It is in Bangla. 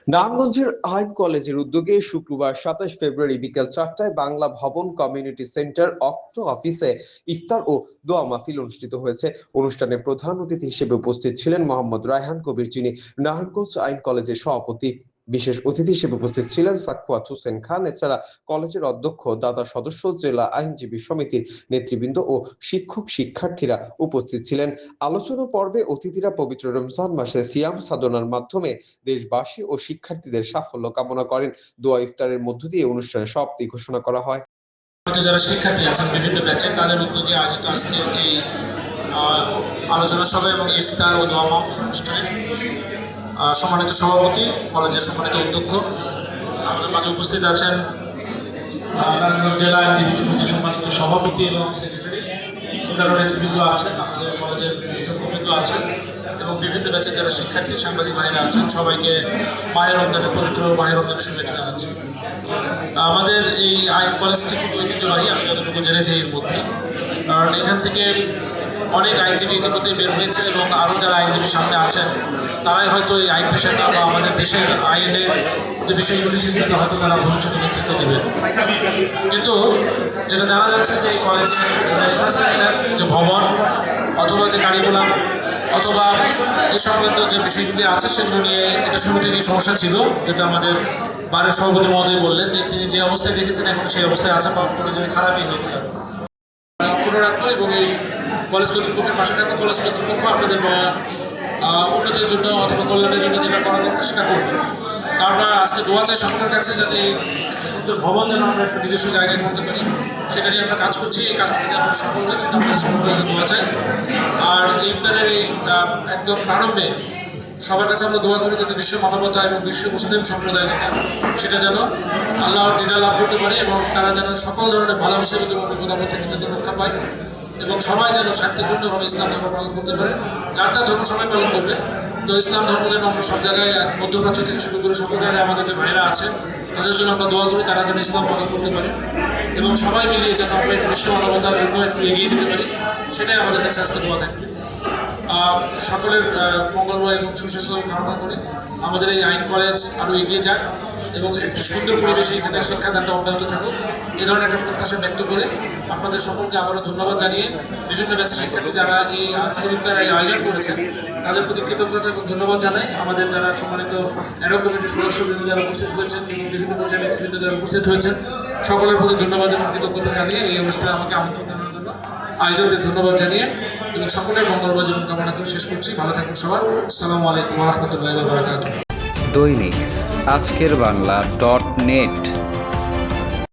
নারায়ণগঞ্জের আইন কলেজের উদ্যোগে শুক্রবার ২৭ ফেব্রুয়ারি বিকেল ৪টায় বাংলা ভবন কমিউনিটি সেন্টার অক্টো অফিসে ইফতার ও দোয়া মাহফিল অনুষ্ঠিত হয়েছে। অনুষ্ঠানে প্রধান অতিথি হিসেবে উপস্থিত ছিলেন মোহাম্মদ রায়হান কবির, যিনি নারায়ণগঞ্জ আইন কলেজের সভাপতি। বিশেষ অতিথি হিসেবে উপস্থিত ছিলেন সাখাওয়াত হোসেন খান। এছাড়া কলেজের অধ্যক্ষ, দাতা সদস্য, জেলা আইনজীবী সমিতির নেতৃবৃন্দ ও শিক্ষক শিক্ষার্থীরা উপস্থিত ছিলেন। আলোচনা পর্বে অতিথিরা পবিত্র রমজান মাসে সিয়াম সাধনার মাধ্যমে দেশবাসী ও শিক্ষার্থীদের সাফল্য কামনা করেন। দোয়া ইফতারের মধ্য দিয়ে অনুষ্ঠানের সমাপ্তি ঘোষণা করা হয়। যারা শিক্ষার্থী আছেন বিভিন্ন ব্যাচে, তাদের উদ্যোগে আয়োজিত আজকে এই আলোচনা সভা এবং ইফতার ও দোয়া মাহফিল অনুষ্ঠানে সম্মানিত সভাপতি, কলেজের সম্মানিত অধ্যক্ষ, আমাদের মাঝে উপস্থিত আছেন নারায়ণগঞ্জ জেলা আইনজীবী সমিতির সম্মানিত সভাপতি এবং সেক্রেটারি, অন্যান্য নেতৃবৃন্দ আছেন, আমাদের কলেজের শিক্ষকবৃন্দ আছেন এবং বিভিন্ন ব্যাচের যারা শিক্ষার্থী, সাংবাদিক ভাইরা আছেন, সবাইকে মাহে রমজানের পবিত্র মাহে রমজানের শুভেচ্ছা জানাচ্ছি। আমাদের এই আইন কলেজটি খুব ঐতিহ্যবাহী, আমি যতটুকু জেনেছি এর মধ্যে, কারণ এখান থেকে অনেক আইনজীবী ইতিমধ্যে বের হয়েছে এবং আরও যারা আইনজীবী সামনে আছেন তারাই হয়তো এই আইন পেশাটা বা আমাদের দেশের আইনের যে বিষয়গুলি সেগুলোতে হয়তো তারা ভবিষ্যতে নেতৃত্ব দেবে। কিন্তু যেটা জানা যাচ্ছে যে এই কলেজের ইনফ্রাস্ট্রাকচার, যে ভবন অথবা যে কারিকুলাম অথবা এই সংক্রান্ত যে বিষয়গুলি আছে সেগুলো নিয়ে এটা শুরু থেকেই সমস্যা ছিল, যেটা আমাদের বারের সভাপতি মহোদয় বললেন যে তিনি যে অবস্থায় দেখেছেন এখন সেই অবস্থায় আছে বা কোনো খারাপই হয়েছে। অক্ষুণ্ণ রাখবো এবং এই কলেজ কর্তৃপক্ষের পাশে থাকবো। কলেজ কর্তৃপক্ষ আপনাদের উন্নতির জন্য অথবা কল্যাণের জন্য যেটা করা দরকার সেটা করবে। কারণ আজকে দোয়া চাই সরকারের কাছে, যাতে সুন্দর ভবন যেন আমরা একটা নিজস্ব জায়গায় করতে পারি, সেটা নিয়ে আমরা কাজ করছি। এই কাজটা থেকে আমরা সফল হই, সেটা আমাদের সফল হয়ে দোয়া চাই। আর ইফতারের এই একদম প্রারম্ভে সবার কাছে আমরা দোয়া করি যাতে বিশ্ব মানবতা এবং বিশ্ব মুসলিম সম্প্রদায় সেটা যেন আল্লাহর দিদা লাভ করতে পারে এবং তারা যেন সকল ধরনের ভালোবাসা এবং বিপদ থেকে যাতে রক্ষা পায় এবং সবাই যেন শান্তিপূর্ণভাবে ইসলাম ধর্ম পালন করতে পারে। যার যার ধর্ম সবাই পালন করবে, তো ইসলাম ধর্ম যেন আমরা সব জায়গায়, মধ্যপ্রাচ্য থেকে শুরু করে সকল জায়গায় আমাদের যে ভাইরা আছে তাদের জন্য আমরা দোয়া করি তারা যেন ইসলাম পালন করতে পারে এবং সবাই মিলিয়ে যেন আমরা বিশ্ব মানবতার জন্য একটু এগিয়ে যেতে পারি, সেটাই আমাদের কাছে আজকে দোয়া থাকবে। সকলের মঙ্গলময় এবং সুস্বাস্থ্য কামনা করে আমাদের এই আইন কলেজ আরও এগিয়ে যাক এবং একটি সুন্দর পরিবেশে এখানে শিক্ষাদানটা অব্যাহত থাকুক, এ ধরনের একটা প্রত্যাশা ব্যক্ত করে আপনাদের সকলকে আবারও ধন্যবাদ জানিয়ে বিভিন্ন ব্যাচের শিক্ষার্থী যারা এই আজকের ইফতার আয়োজন করেছেন তাদের প্রতি কৃতজ্ঞতা এবং ধন্যবাদ জানাই। আমাদের যারা সম্মানিত অ্যাডহক কমিটির সদস্যবৃন্দ যারা উপস্থিত হয়েছেন এবং বিভিন্ন পর্যায়ের নেতৃবৃন্দ যারা উপস্থিত হয়েছেন, সকলের প্রতি ধন্যবাদ এবং কৃতজ্ঞতা জানিয়ে এই অনুষ্ঠানে আমাকে আমন্ত্রণ জানানোর জন্য আয়োজকদের ধন্যবাদ জানিয়ে এবং সকলের মঙ্গলময় জীবন কামনা করে শেষ করছি। ভালো থাকুন সবাই। আসসালামু আলাইকুম ওয়া রাহমাতুল্লাহি ওয়া বারাকাতুহু। দৈনিক আজকের বাংলা .net